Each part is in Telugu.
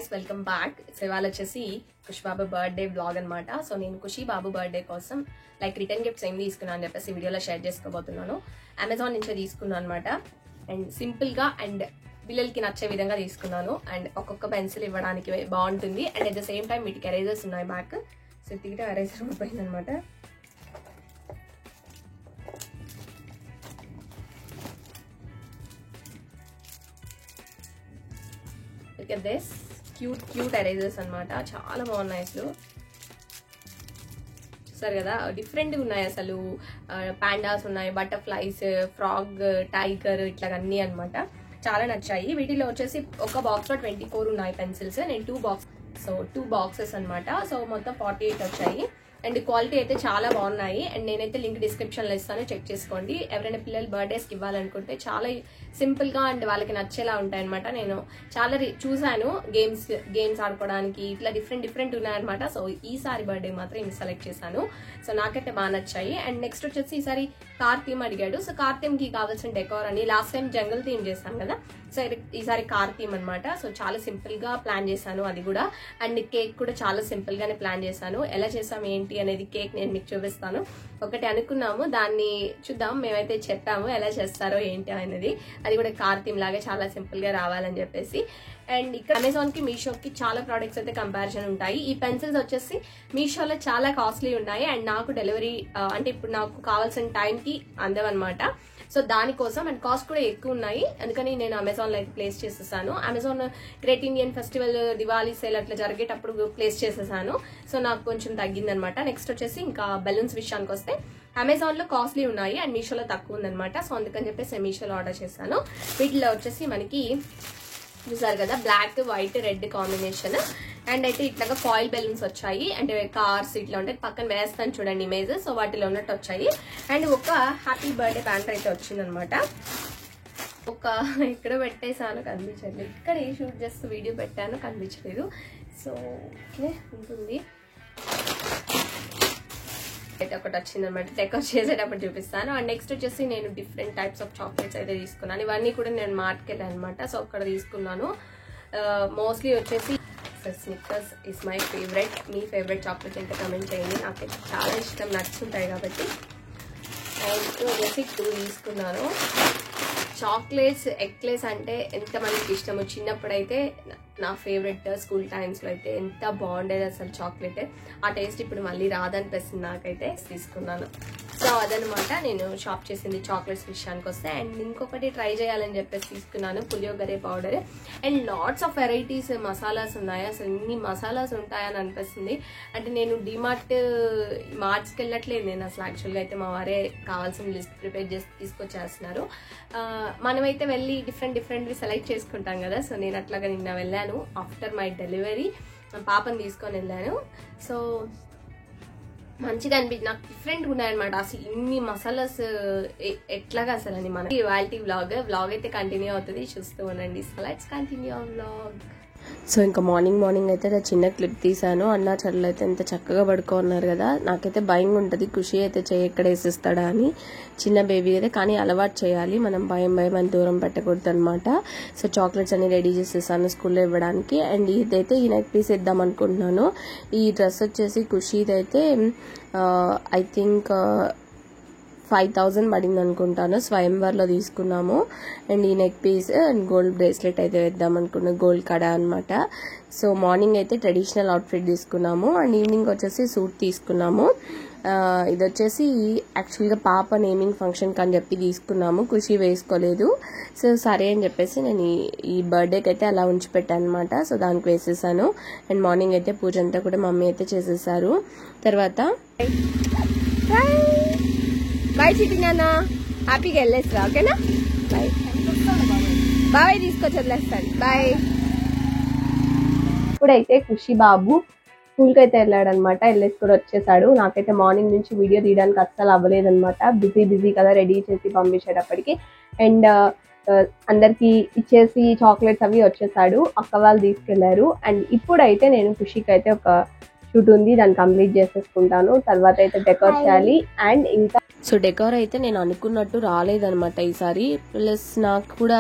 Guys welcome back. సో ఇవాళ వచ్చేసి ఖుషి బాబు బర్త్డే బ్లాగ్ అనమాట. సో నేను ఖుషి బాబు బర్త్డే కోసం లైక్ రిటర్న్ గిఫ్ట్స్ ఏం తీసుకున్నాను అని చెప్పేసి వీడియోలో షేర్ చేసుకోబోతున్నాను. అమెజాన్ నుంచే తీసుకున్నాను అనమాట. అండ్ సింపుల్ గా అండ్ పిల్లలకి నచ్చే విధంగా తీసుకున్నాను. అండ్ ఒక్కొక్క పెన్సిల్ ఇవ్వడానికి బాగుంటుంది. And at the same time వీటికి ఎరేజర్స్ ఉన్నాయి బ్యాక్. సో తిగితే ఎరేజర్ అయిపోయింది అనమాట. Look at this cute erasers అన్నమాట. చాలా బాగున్నాయి అసలు. చూసారు కదా, డిఫరెంట్గా ఉన్నాయి అసలు. పాండాస్ ఉన్నాయి, బటర్ఫ్లైస్, ఫ్రాగ్, టైగర్ ఇట్లా అన్నీ అనమాట. చాలా నచ్చాయి. వీటిలో వచ్చేసి ఒక బాక్స్ లో 24 ఉన్నాయి పెన్సిల్స్. నేను 2 బాక్సెస్ అనమాట. సో మొత్తం 48 వచ్చాయి. అండ్ క్వాలిటీ అయితే చాలా బాగున్నాయి. అండ్ నేనైతే లింక్ డిస్క్రిప్షన్ లో ఇస్తాను, చెక్ చేసుకోండి. ఎవరైనా పిల్లలు బర్త్డేస్కి ఇవ్వాలనుకుంటే చాలా సింపుల్ గా అండ్ వాళ్ళకి నచ్చేలా ఉంటాయన్నమాట. నేను చాలా చూసాను గేమ్స్ ఆడుకోవడానికి ఇట్లా డిఫరెంట్ ఉన్నాయన్నమాట. సో ఈసారి బర్త్డే మాత్రం ఇవి సెలెక్ట్ చేశాను. సో నాకైతే బాగా నచ్చాయి. అండ్ నెక్స్ట్ వచ్చేసి ఈసారి కార్ థీమ్ అడిగాడు. సో కార్ థీమ్ కి కావాల్సిన డెకోర్ అని లాస్ట్ టైం జంగల్ థీమ్ చేశాను కదా. సో ఈసారి కార్ థీమ్ అనమాట. సో చాలా సింపుల్ గా ప్లాన్ చేశాను అది కూడా. అండ్ కేక్ కూడా చాలా సింపుల్ గానే ప్లాన్ చేశాను. ఎలా చేసాం ఏంటి అనేది కేక్ నేను మీకు చూపిస్తాను. ఒకటి అనుకున్నాము, దాన్ని చూద్దాం. మేమైతే చెప్పాము ఎలా చేస్తారో ఏంటి అనేది. అది కూడా కార్ థీమ్ లాగా చాలా సింపుల్ గా రావాలని చెప్పేసి. అండ్ ఇక్కడ అమెజాన్ కి మీషోకి చాలా ప్రోడక్ట్స్ అయితే కంపారిజన్ ఉంటాయి. ఈ పెన్సిల్స్ వచ్చేసి మీషోలో చాలా కాస్ట్లీ ఉన్నాయి. అండ్ నాకు డెలివరీ అంటే ఇప్పుడు నాకు కావాల్సిన టైంకి అందవన్నమాట. సో దానికోసం అండ్ కాస్ట్ కూడా ఎక్కువ ఉన్నాయి. అందుకని నేను అమెజాన్ లో అయితే ప్లేస్ చేసేసాను. Amazon great Indian festival, Diwali sale అట్లా జరిగేటప్పుడు ప్లేస్ చేసేసాను. సో నాకు కొంచెం తగ్గిందనమాట. నెక్స్ట్ వచ్చేసి ఇంకా బెలూన్స్ విషయానికి వస్తే అమెజాన్ లో కాస్ట్లీ ఉన్నాయి అండ్ మీషోలో తక్కువ ఉందనమాట. సో అందుకని చెప్పేసి మీషోలో ఆర్డర్ చేశాను. వీటిలో వచ్చేసి మనకి చూసారు కదా, black, white, red combination. And అయితే ఇట్లాగా ఫాయిల్ బెలూన్స్ వచ్చాయి. అంటే కార్స్ ఇట్లా ఉంటాయి, పక్కన వేస్తాను చూడండి ఇమేజ్. సో వాటిలో ఉన్నట్టు వచ్చాయి. అండ్ ఒక హ్యాపీ బర్త్డే బ్యానర్ అయితే వచ్చిందనమాట. ఒక ఇక్కడ పెట్టేసాను, కనిపించట్లేదు. ఇక్కడ ఏ షూట్ చేస్తూ వీడియో పెట్టాను, కనిపించలేదు. సో ఓకే ఉంటుంది. అయితే ఒకటి వచ్చిందనమాట. డెకోర్ చేసేటప్పుడు చూపిస్తాను. అండ్ నెక్స్ట్ వచ్చేసి నేను డిఫరెంట్ టైప్స్ ఆఫ్ చాక్లెట్స్ అయితే తీసుకున్నాను. ఇవన్నీ కూడా నేను మార్ట్కి వెళ్ళాను అనమాట. సో అక్కడ తీసుకున్నాను. మోస్ట్లీ వచ్చేసి Snickers is my favourite. Me favourite chocolate ఎంత కమెంట్ చేయండి. నాకైతే చాలా ఇష్టం, నట్స్ ఉంటాయి కాబట్టి. అండ్ వచ్చేసి 2 తీసుకున్నాను. చాక్లెట్స్, ఎక్లెస్ అంటే ఎంతమందికి ఇష్టము. చిన్నప్పుడైతే నా ఫేవరెట్. స్కూల్ టైమ్స్లో అయితే ఎంత బాగుండేది అసలు చాక్లెట్. ఆ టేస్ట్ ఇప్పుడు మళ్ళీ రాదనిపిస్తుంది నాకైతే. తీసుకున్నాను. సో అదనమాట నేను షాప్ చేసింది చాక్లెట్స్ విషయానికి వస్తే. అండ్ ఇంకొకటి ట్రై చేయాలని చెప్పేసి తీసుకున్నాను, puliyogare powder. And lots of varieties masalas ఉన్నాయి. అసలు ఇన్ని మసాలాస్ ఉంటాయని అనిపిస్తుంది. అంటే నేను మార్ట్స్కి వెళ్ళట్లేదు నేను అసలు. యాక్చువల్గా అయితే మా వారే కావాల్సిన లిస్ట్ ప్రిపేర్ చేసి తీసుకొచ్చేస్తున్నారు. మనమైతే వెళ్ళి డిఫరెంట్వి సెలెక్ట్ చేసుకుంటాం కదా. సో నేను అట్లాగా నిన్న వెళ్ళాను. ఆఫ్టర్ మై డెలివరీ పాపని తీసుకొని వెళ్ళాను. సో మంచిగా అనిపించింది. నాకు డిఫరెంట్గా ఉన్నాయన్నమాట. అసలు ఇన్ని మసాలాస్ ఎట్లాగా అసలు అని. మన ఇవాల్టి వ్లాగ్ అయితే కంటిన్యూ అవుతుంది, చూస్తూ ఉండండి. So let's continue vlog. So ఇంకా మార్నింగ్ అయితే చిన్న క్లిప్ తీసాను. అన్న చెల్లెలు అయితే ఎంత చక్కగా పడుకోన్నారు కదా. నాకైతే భయం ఉంటుంది, ఖుషి అయితే చెయ్యి ఎక్కడ వేసిస్తాడా అని. చిన్న బేబీ అయితే, కానీ అలవాటు చేయాలి మనం. భయం అని దూరం పెట్టకూడదు అనమాట. సో చాక్లెట్స్ అన్ని రెడీ చేసేసాను స్కూల్లో ఇవ్వడానికి. అండ్ ఇదైతే ఈ నెక్ పీస్ ఇద్దాం అనుకుంటున్నాను. ఈ డ్రెస్ వచ్చేసి ఖుషిదైతే ఐ థింక్ 5000 పడింది అనుకుంటాను. స్వయంవర్లో తీసుకున్నాము. అండ్ ఈ neck piece and gold bracelet అయితే వేద్దాం అనుకున్నాను, గోల్డ్ కడ అనమాట. సో మార్నింగ్ అయితే ట్రెడిషనల్ అవుట్ఫిట్ తీసుకున్నాము. అండ్ ఈవినింగ్ వచ్చేసి సూట్ తీసుకున్నాము. ఇది వచ్చేసి యాక్చువల్గా పాప నేమింగ్ ఫంక్షన్కి అని చెప్పి తీసుకున్నాము. ఖుషి వేసుకోలేదు. సో సరే అని చెప్పేసి నేను ఈ బర్త్డేకి అయితే అలా ఉంచిపెట్టాను అనమాట. సో దానికి వేసేసాను. అండ్ మార్నింగ్ అయితే పూజ అంతా కూడా మమ్మీ అయితే చేసేసారు. తర్వాత బాయ్ చిట్టి నాన్న, హ్యాపీగా వెళ్ళేస్తా. ఓకేనా, బాయ్. బాయ్ తీసుకొచ్చి వదిలేస్తాను. బాయ్. ఇప్పుడైతే ఖుషి బాబు స్కూల్కి అయితే వెళ్ళాడు అనమాట. వెళ్ళేసి కూడా వచ్చేసాడు. నాకైతే మార్నింగ్ నుంచి వీడియో తీయడానికి అస్సలు అవ్వలేదు అనమాట. బిజీ కదా రెడీ చేసి పంపించేటప్పటికి. అండ్ అందరికి ఇచ్చేసి చాక్లెట్స్ అవి వచ్చేసాడు. అక్క వాళ్ళు తీసుకెళ్లారు. అండ్ ఇప్పుడైతే నేను ఖుషికి అయితే ఒక షూట్ ఉంది, దాన్ని కంప్లీట్ చేసేసుకుంటాను. తర్వాత అయితే డెకోర్ చేయాలి. అండ్ ఇంకా సో డెకార్ అయితే నేను అనుకున్నట్టు రాలేదనమాట ఈసారి. ప్లస్ నాకు కూడా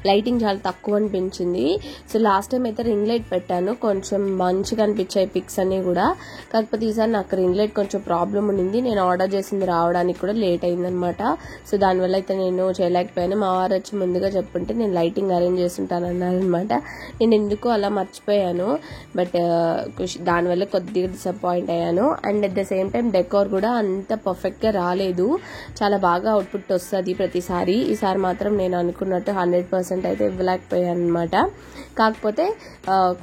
లైటింగ్ చాలా తక్కువ అనిపించింది. సో లాస్ట్ టైం అయితే రింగ్ లైట్ పెట్టాను, కొంచెం మంచిగా అనిపించాయి పిక్స్ అన్ని కూడా. కాకపోతే ఈసారి నాకు రింగ్ లైట్ కొంచెం ప్రాబ్లం ఉండింది, నేను ఆర్డర్ చేసింది రావడానికి కూడా లేట్ అయిందనమాట. సో దానివల్ల అయితే నేను చేయలేకపోయాను. మా వారు వచ్చి ముందుగా చెప్పుంటే నేను లైటింగ్ అరేంజ్ చేస్తుంటాను అన్నారనమాట. నేను ఎందుకు అలా మర్చిపోయాను, బట్ దానివల్ల కొద్దిగా డిసప్పాయింట్ అయ్యాను. And at the same time decor కూడా అంత పర్ఫెక్ట్ గా రాలేదు, చాలా బాగా అవుట్పుట్ వస్తుంది ప్రతిసారి. ఈసారి మాత్రం నేను అనుకున్నట్టు 100% అయితే ఇవ్వలేకపోయాను అనమాట. కాకపోతే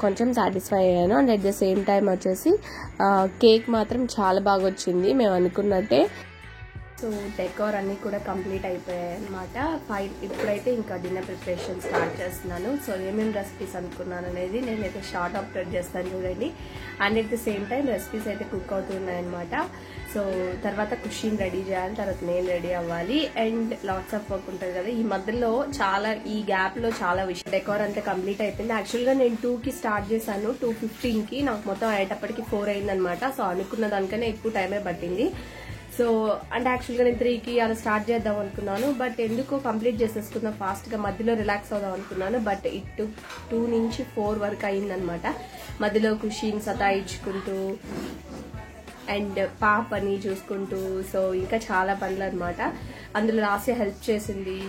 కొంచెం సాటిస్ఫై అయ్యాను. And at the same time వచ్చేసి కేక్ మాత్రం చాలా బాగా వచ్చింది మేము అనుకున్నట్టే. సో డెకార్ అన్నీ కూడా కంప్లీట్ అయిపోయాయి అనమాట. ఇప్పుడైతే ఇంకా డిన్నర్ ప్రిపరేషన్ స్టార్ట్ చేస్తున్నాను. సో ఏమేమి రెసిపీస్ అనుకున్నాను అనేది నేనైతే షార్ట్ అప్లోడ్ చేస్తాను చూడండి. And at the same time recipes అయితే కుక్ అవుతున్నాయన్నమాట. సో తర్వాత కుషిని రెడీ చేయాలి, తర్వాత నేను రెడీ అవ్వాలి. అండ్ లాట్స్ ఆఫ్ వర్క్ ఉంటుంది కదా ఈ మధ్యలో, ఈ గ్యాప్ లో చాలా విషయం. డెకార్ అంతా కంప్లీట్ అయిపోయింది. యాక్చువల్ గా నేను 2కి స్టార్ట్ చేశాను, 2:15కి. నాకు మొత్తం అయ్యేటప్పటికి 4 అయిందనమాట. సో అనుకున్న దానికన్నా ఎక్కువ టైమే పట్టింది. సో అంటే యాక్చువల్గా నేను 3కి అలా స్టార్ట్ చేద్దాం అనుకున్నాను, బట్ ఎందుకో కంప్లీట్ చేసేసుకుందాం ఫాస్ట్గా, మధ్యలో రిలాక్స్ అవుదాం అనుకున్నాను. బట్ ఇటు 2 నుంచి 4 వరకు అయిందనమాట. మధ్యలో ఖుషీని సతాయించుకుంటూ అండ్ పాపని చూసుకుంటూ, సో ఇంకా చాలా పనులు అనమాట. అందులో రాసి హెల్ప్ చేసింది.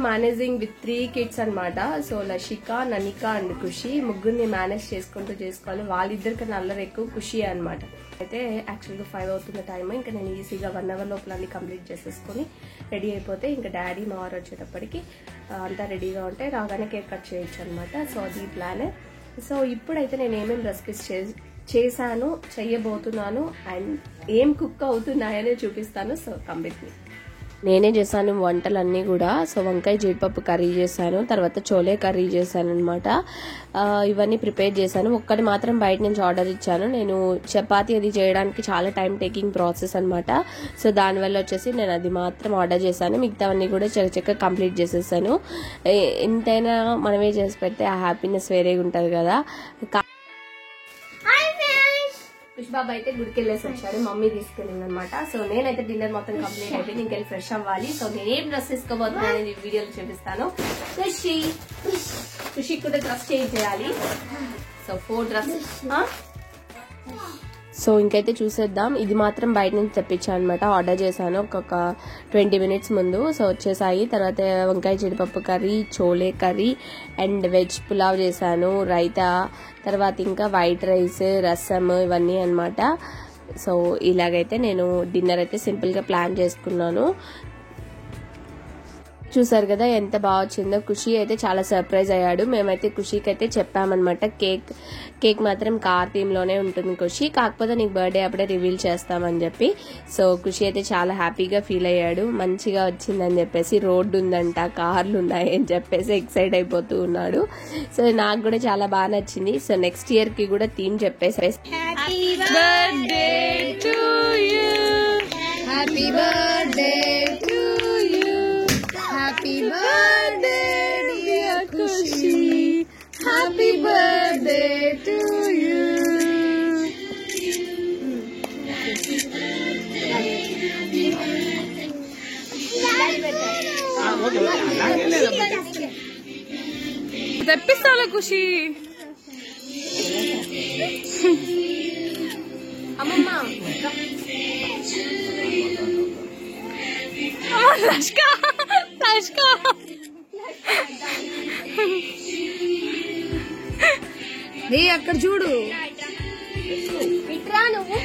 మేనేజింగ్ విత్ 3 kids అనమాట. సో లషిక, ననిక అండ్ ఖుషి ముగ్గురిని మేనేజ్ చేసుకోవాలి. వాళ్ళిద్దరికన్నా అల్లరి ఎక్కువ ఖుషి అనమాట. అయితే యాక్చువల్గా 5 అవుతున్న టైం. ఇంకా నేను ఈజీగా 1 hour లోపల అన్ని కంప్లీట్ చేసేసుకుని రెడీ అయిపోతే ఇంకా డాడీ మా వారు వచ్చేటప్పటికి అంతా రెడీగా ఉంటే రాగానే కేక్ కట్ చేయొచ్చు అనమాట. సో అది ప్లాన్. సో ఇప్పుడైతే నేను ఏమేమి రెసిపీస్ చేశాను, చెయ్యబోతున్నాను అండ్ ఏం కుక్ అవుతున్నాయని చూపిస్తాను. సో కంప్లీట్ నేనే చేశాను వంటలన్నీ కూడా. సో వంకాయ జీడిపప్పు కర్రీ చేశాను, తర్వాత చోలే కర్రీ చేశాను అనమాట. ఇవన్నీ ప్రిపేర్ చేశాను. ఒక్కటి మాత్రం బయట నుంచి ఆర్డర్ ఇచ్చాను. నేను చపాతీ అది చేయడానికి చాలా టైం టేకింగ్ ప్రాసెస్ అనమాట. సో దానివల్ల వచ్చేసి నేను అది మాత్రం ఆర్డర్ చేశాను. మిగతావన్నీ కూడా చక్కగా కంప్లీట్ చేసేసాను. ఎంతైనా మనమే చేసి పెడితే ఆ హ్యాపీనెస్ వేరేగా ఉంటుంది కదా. పుష్బాబు అయితే గుడికి వెళ్ళేసి వచ్చాడు, మమ్మీ తీసుకెళ్ళింది అనమాట. సో నేనైతే డిన్నర్ మొత్తం కంప్లీట్ అయిపోయింది, ఇంకెళ్ళి ఫ్రెష్ అవ్వాలి. సో నేను ఏం డ్రెస్ తీసుకోబోతున్నా అనేది వీడియోలో చూపిస్తాను. ఖుషి కూడా డ్రెస్ చేంజ్ చేయాలి. So 4 dresses. సో ఇంకైతే చూసేద్దాం. ఇది మాత్రం బయట నుంచి తెప్పించాను అనమాట, ఆర్డర్ చేశాను ఒక 20 minutes ముందు. సో వచ్చేసాయి. తర్వాత వంకాయ జీడిపప్పు curry, chole curry and veg pulao చేశాను, రైతా, తర్వాత ఇంకా వైట్ రైస్, రసం, ఇవన్నీ అనమాట. సో ఇలాగైతే నేను డిన్నర్ అయితే సింపుల్గా ప్లాన్ చేసుకున్నాను. చూసారు కదా ఎంత బాగా వచ్చిందో. ఖుషి అయితే చాలా సర్ప్రైజ్ అయ్యాడు. మేమైతే ఖుషికి అయితే చెప్పామన్నమాట, కేక్ మాత్రం కార్ థీమ్ లోనే ఉంటుంది ఖుషి, కాకపోతే నీకు బర్త్డే అప్పుడే రివీల్ చేస్తామని చెప్పి. సో ఖుషి అయితే చాలా హ్యాపీగా ఫీల్ అయ్యాడు, మంచిగా వచ్చిందని చెప్పేసి. రోడ్డు ఉందంట, కార్లు ఉన్నాయి అని చెప్పేసి ఎక్సైట్ అయిపోతూ ఉన్నాడు. సో నాకు కూడా చాలా బాగా నచ్చింది. సో నెక్స్ట్ ఇయర్ కి కూడా థీమ్ చెప్పేసి happy birthday to you, happy birthday to you, happy birthday dear Khushi, happy birthday to you. తెప్పిస్తాను ఖుషి. అమ్మమ్మ అక్కడ చూడు, ఇట్రా నువ్వు.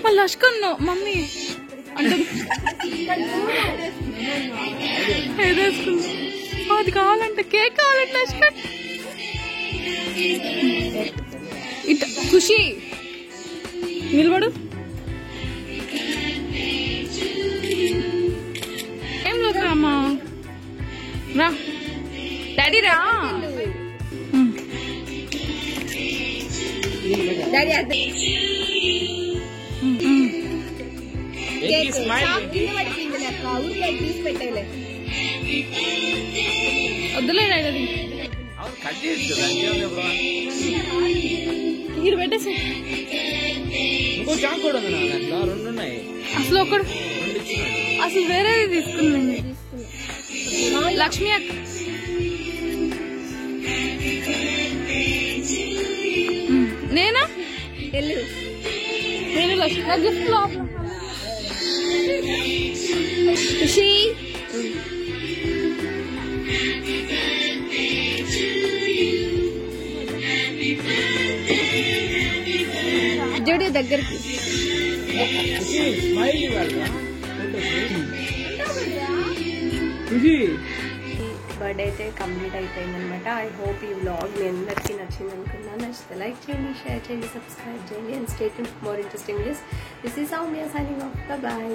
మళ్ళీ లష్కన్ను మమ్మీ అంటే అది కావాలంటే కేక్ కావాలంటే లష్కన్. ఇట్ ఖుషి నిలబడు. ఏం లేదు అమ్మా, రా డాడీ రా. డాడీ వద్దులే డాడీ, ఇక్కడ పెట్టేసి ఇంకో చాక్ కూడా ఉంది నా దాంట్లో, 2 ఉన్నాయి. అసలు ఒకడు అసలు వేరేది తీసుకున్నాను. లక్ష్మి అక్క నేనా నేను లక్ష్మి నా గిఫ్ట్ లోపల ఖుషి జోడి దగ్గరికి బర్త్డే అయితే కంప్లీట్ అయిపోయింది అనమాట. ఐ హోప్ ఈ వ్లాగ్ మీ అందరికీ నచ్చింది అనుకున్నాను. నచ్చితే లైక్ చేయండి, షేర్ చేయండి, సబ్స్క్రైబ్ చేయండి and stay tuned for more interesting videos. This is Soumya signing off. By.